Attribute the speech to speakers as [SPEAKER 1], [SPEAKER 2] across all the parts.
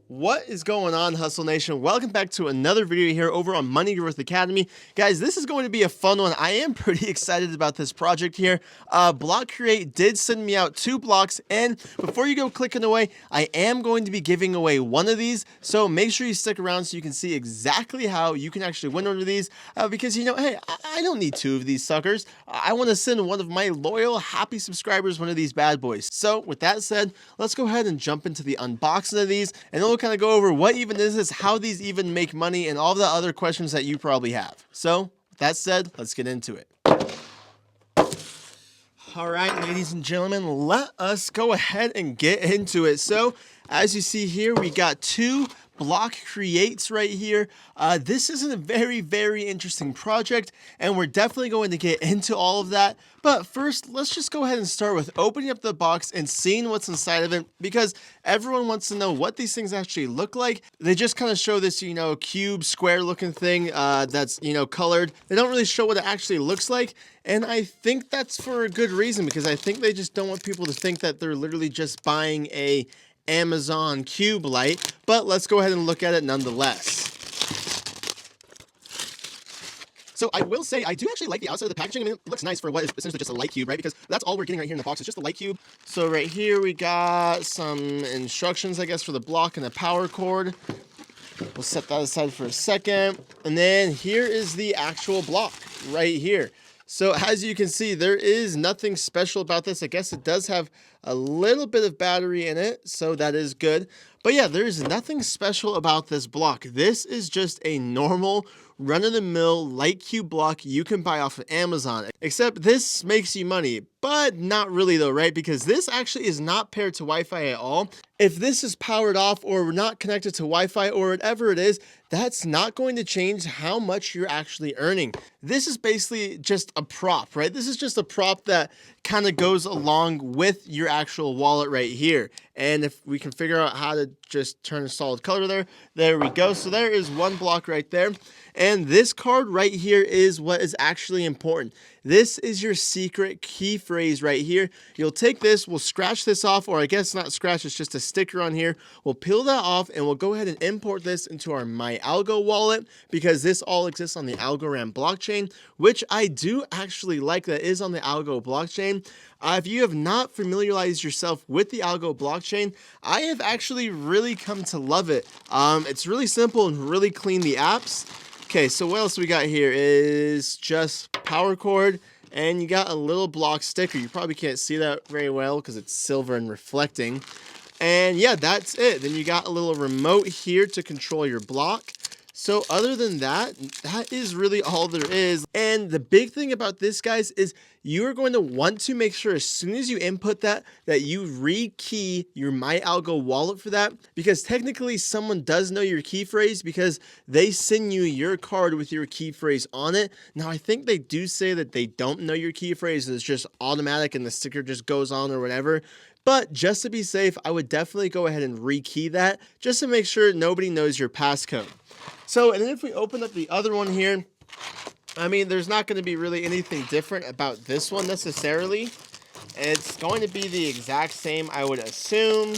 [SPEAKER 1] What is going on, Hustle Nation? Welcome back to another video here over on Money Growth Academy. Guys, this is going to be a fun one. I am pretty excited about this project here. Blockcreate did send me out 2 blocks, and before you go clicking away, I am going to be giving away one of these, so make sure you stick around so you can see exactly how you can actually win one of these, because, you know, hey, I don't need 2 of these suckers. I want to send one of my loyal, happy subscribers one of these bad boys. So, with that said, let's go ahead and jump into the unboxing of these, and then we'll kind of go over what even is this, how these even make money, and all the other questions that you probably have. So, with that said, let's get into it. All right, ladies and gentlemen, let us go ahead and get into it. So, as you see here, we got 2 Blockcreates right here. This is a very, very interesting project, and we're definitely going to get into all of that. But first, let's just go ahead and start with opening up the box and seeing what's inside of it, because everyone wants to know what these things actually look like. They just kind of show this, you know, cube, square looking thing that's, you know, colored. They don't really show what it actually looks like. And I think that's for a good reason, because I think they just don't want people to think that they're literally just buying a Amazon cube light, but let's go ahead and look at it nonetheless. So I will say, I do actually like the outside of the packaging. I mean, it looks nice for what is essentially just a light cube, right? Because that's all we're getting right here in the box. It's just a light cube. So right here, we got some instructions, I guess, for the block and the power cord. We'll set that aside for a second. And then here is the actual block right here. So as you can see, there is nothing special about this. I guess it does have a little bit of battery in it, so that is good. But yeah, there's nothing special about this block. This is just a normal run-of-the-mill light cube block you can buy off of Amazon. Except this makes you money, but not really though, right? Because this actually is not paired to Wi-Fi at all. If this is powered off or not connected to Wi-Fi or whatever it is, that's not going to change how much you're actually earning. This is basically just a prop, right? This is just a prop that kind of goes along with your actual wallet right here. And if we can figure out how to just turn a solid color there we go. So there is one block right there. And this card right here is what is actually important. This is your secret key phrase right here. You'll take this, we'll scratch this off, or I guess not scratch, it's just a sticker on here. We'll peel that off and we'll go ahead and import this into our MyAlgo wallet, because this all exists on the Algorand blockchain, which I do actually like that is on the Algo blockchain. If you have not familiarized yourself with the Algo blockchain, I have actually really come to love it. It's really simple and really clean, the apps. Okay, so what else we got here is just power cord, and you got a little block sticker. You probably can't see that very well because it's silver and reflecting. And yeah, that's it. Then you got a little remote here to control your block. So other than that, that is really all there is. And the big thing about this, guys, is you are going to want to make sure as soon as you input that you re-key your MyAlgo wallet for that, because technically someone does know your key phrase because they send you your card with your key phrase on it. Now, I think they do say that they don't know your key phrase and it's just automatic and the sticker just goes on or whatever. But just to be safe, I would definitely go ahead and re-key that just to make sure nobody knows your passcode. So, and then if we open up the other one here, I mean, there's not going to be really anything different about this one necessarily. It's going to be the exact same, I would assume.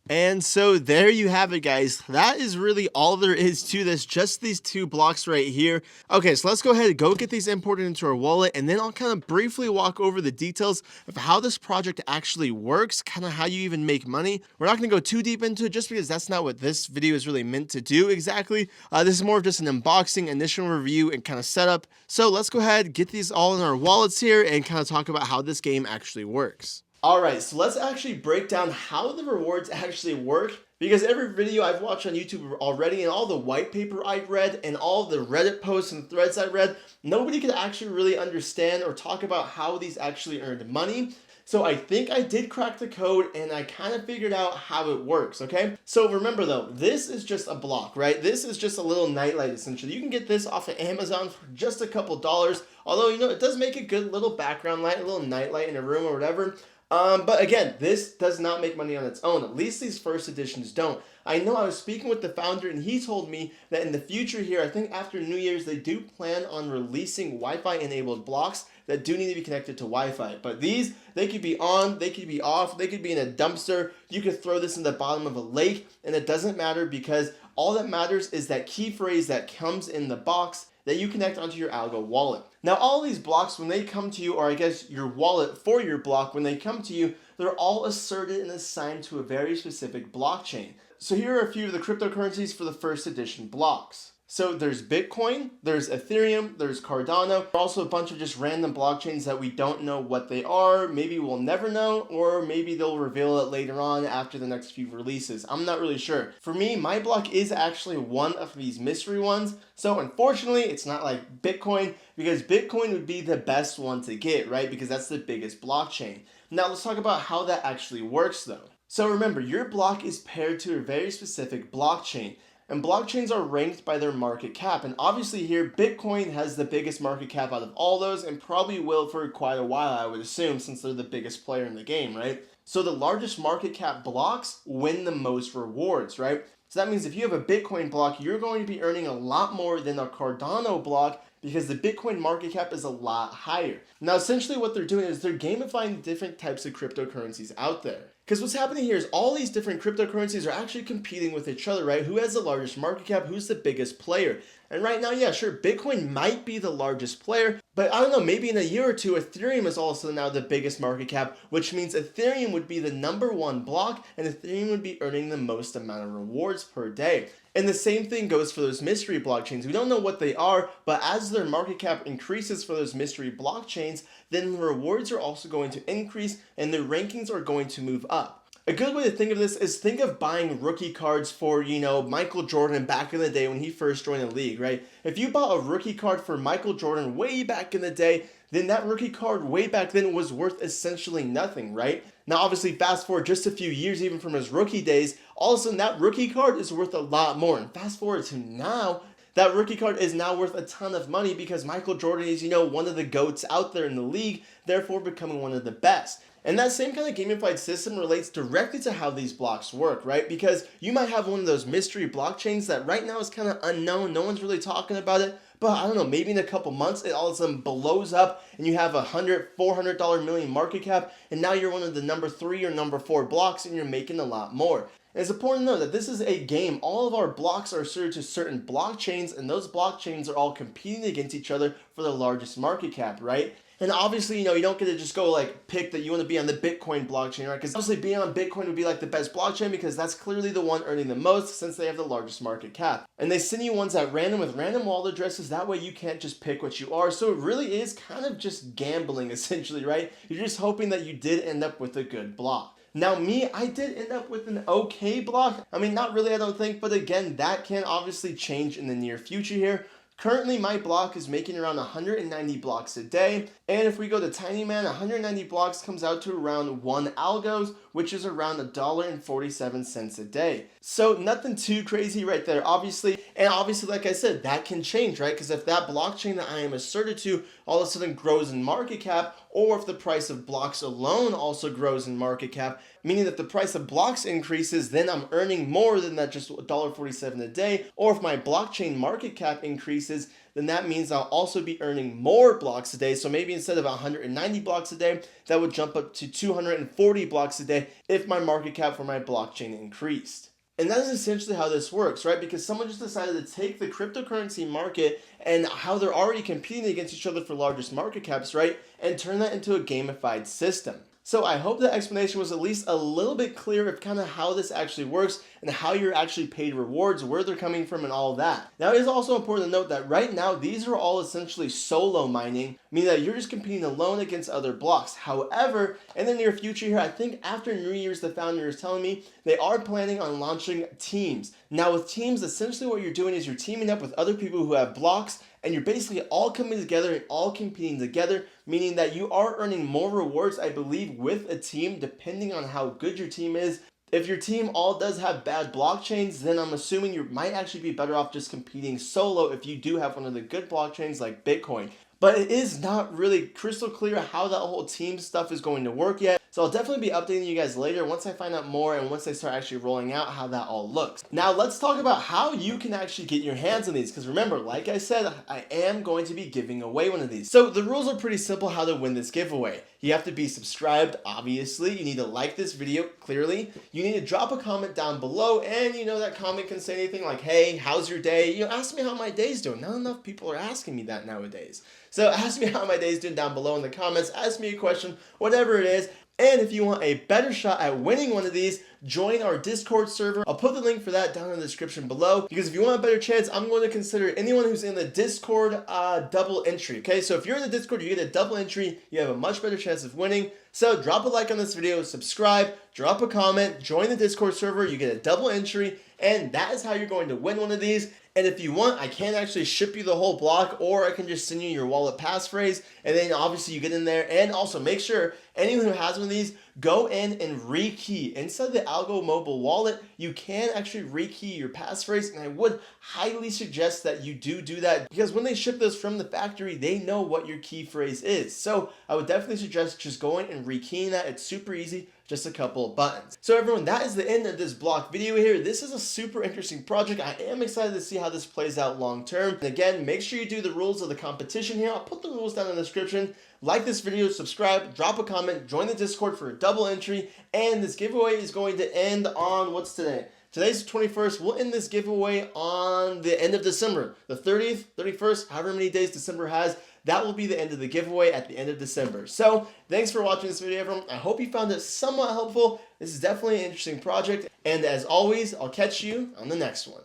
[SPEAKER 1] And so there you have it, guys. That is really all there is to this, just these 2 blocks right here. Okay, so let's go ahead and go get these imported into our wallet, and then I'll kind of briefly walk over the details of how this project actually works, kind of how you even make money. We're not going to go too deep into it just because that's not what this video is really meant to do exactly. This is more of just an unboxing, initial review, and kind of setup. So let's go ahead, get these all in our wallets here, and kind of talk about how this game actually works. Alright, so let's actually break down how the rewards actually work, because every video I've watched on YouTube already and all the white paper I've read and all the Reddit posts and threads I read, nobody could actually really understand or talk about how these actually earned money. So I think I did crack the code and I kind of figured out how it works, okay? So remember though, this is just a block, right? This is just a little nightlight essentially. You can get this off of Amazon for just a couple dollars, although, you know, it does make a good little background light, a little nightlight in a room or whatever. But again, this does not make money on its own. At least these first editions don't. I know I was speaking with the founder and he told me that in the future here, I think after New Year's, they do plan on releasing Wi-Fi enabled blocks that do need to be connected to Wi-Fi. But these, they could be on, they could be off, they could be in a dumpster. You could throw this in the bottom of a lake, and it doesn't matter because all that matters is that key phrase that comes in the box that you connect onto your Algo wallet. Now, all these blocks, when they come to you, or I guess your wallet for your block, when they come to you, they're all asserted and assigned to a very specific blockchain. So here are a few of the cryptocurrencies for the first edition blocks. So there's Bitcoin, there's Ethereum, there's Cardano, also a bunch of just random blockchains that we don't know what they are. Maybe we'll never know, or maybe they'll reveal it later on after the next few releases. I'm not really sure. For me, my block is actually one of these mystery ones. So unfortunately, it's not like Bitcoin, because Bitcoin would be the best one to get, right? Because that's the biggest blockchain. Now let's talk about how that actually works though. So remember, your block is paired to a very specific blockchain. And blockchains are ranked by their market cap. And obviously here, Bitcoin has the biggest market cap out of all those and probably will for quite a while, I would assume, since they're the biggest player in the game, right? So the largest market cap blocks win the most rewards, right? So that means if you have a Bitcoin block, you're going to be earning a lot more than a Cardano block because the Bitcoin market cap is a lot higher. Now, essentially what they're doing is they're gamifying the different types of cryptocurrencies out there. Because what's happening here is all these different cryptocurrencies are actually competing with each other, right? Who has the largest market cap? Who's the biggest player? And right now, yeah, sure, Bitcoin might be the largest player, but I don't know, maybe in a year or two, Ethereum is also now the biggest market cap, which means Ethereum would be the #1 block, and Ethereum would be earning the most amount of rewards per day. And the same thing goes for those mystery blockchains. We don't know what they are, but as their market cap increases for those mystery blockchains, then the rewards are also going to increase and the rankings are going to move up. A good way to think of this is think of buying rookie cards for, Michael Jordan back in the day when he first joined the league, right? If you bought a rookie card for Michael Jordan way back in the day, then that rookie card way back then was worth essentially nothing, right? Now, obviously, fast forward just a few years even from his rookie days, all of a sudden that rookie card is worth a lot more. And fast forward to now, that rookie card is now worth a ton of money because Michael Jordan is, one of the GOATs out there in the league, therefore becoming one of the best. And that same kind of gamified system relates directly to how these blocks work, right? Because you might have one of those mystery blockchains that right now is kind of unknown, no one's really talking about it, but I don't know, maybe in a couple months it all of a sudden blows up and you have $400 million market cap, and now you're one of the #3 or #4 blocks and you're making a lot more. And it's important to know that this is a game. All of our blocks are asserted to certain blockchains, and those blockchains are all competing against each other for the largest market cap, right? And obviously, you don't get to just go pick that you want to be on the Bitcoin blockchain, right? Because obviously being on Bitcoin would be the best blockchain because that's clearly the one earning the most since they have the largest market cap. And they send you ones at random with random wallet addresses. That way you can't just pick what you are. So it really is kind of just gambling essentially, right? You're just hoping that you did end up with a good block. Now me, I did end up with an okay block. I mean, not really, I don't think, but again, that can obviously change in the near future here. Currently, my block is making around 190 blocks a day, and if we go to Tinyman, 190 blocks comes out to around 1 algos, which is around $1.47 a day. So nothing too crazy right there, obviously. And obviously, like I said, that can change, right? Because if that blockchain that I am asserted to all of a sudden grows in market cap, or if the price of blocks alone also grows in market cap, meaning that the price of blocks increases, then I'm earning more than that just $1.47 a day. Or if my blockchain market cap increases, then that means I'll also be earning more blocks a day. So maybe instead of 190 blocks a day, that would jump up to 240 blocks a day if my market cap for my blockchain increased. And that is essentially how this works, right? Because someone just decided to take the cryptocurrency market and how they're already competing against each other for largest market caps, right? And turn that into a gamified system. So I hope that explanation was at least a little bit clear of kind of how this actually works and how you're actually paid rewards, where they're coming from, and all of that. Now, it is also important to note that right now, these are all essentially solo mining, meaning that you're just competing alone against other blocks. However, in the near future here, I think after New Year's, the founder is telling me they are planning on launching teams. Now, with teams, essentially what you're doing is you're teaming up with other people who have blocks, and you're basically all coming together and all competing together, meaning that you are earning more rewards, I believe, with a team, depending on how good your team is. If your team all does have bad blockchains, then I'm assuming you might actually be better off just competing solo if you do have one of the good blockchains like Bitcoin. But it is not really crystal clear how that whole team stuff is going to work yet. So I'll definitely be updating you guys later once I find out more and once they start actually rolling out how that all looks. Now let's talk about how you can actually get your hands on these, because remember, like I said, I am going to be giving away one of these. So the rules are pretty simple how to win this giveaway. You have to be subscribed, obviously. You need to like this video, clearly. You need to drop a comment down below, and that comment can say anything like, hey, how's your day? Ask me how my day's doing. Not enough people are asking me that nowadays. So ask me how my day's doing down below in the comments. Ask me a question, whatever it is. And if you want a better shot at winning one of these, join our Discord server. I'll put the link for that down in the description below, because if you want a better chance, I'm going to consider anyone who's in the Discord double entry. Okay, so if you're in the Discord, you get a double entry, you have a much better chance of winning. So drop a like on this video, subscribe, drop a comment, join the Discord server, you get a double entry, and that is how you're going to win one of these. And if you want, I can actually ship you the whole block, or I can just send you your wallet passphrase, and then obviously you get in there. And also make sure anyone who has one of these, go in and rekey. Inside the Algo mobile wallet, you can actually rekey your passphrase, and I would highly suggest that you do that, because when they ship this from the factory, they know what your key phrase is. So I would definitely suggest just going and rekeying that. It's super easy. Just a couple of buttons. So everyone, that is the end of this block video here. This is a super interesting project. I am excited to see how this plays out long term. And again, make sure you do the rules of the competition here. I'll put the rules down in the description. Like this video, subscribe, drop a comment, join the Discord for a double entry, and this giveaway is going to end on, what's today? Today's the 21st. We'll end this giveaway on the end of December. The 30th, 31st, however many days December has, that will be the end of the giveaway at the end of December. So thanks for watching this video, everyone. I hope you found it somewhat helpful. This is definitely an interesting project. And as always, I'll catch you on the next one.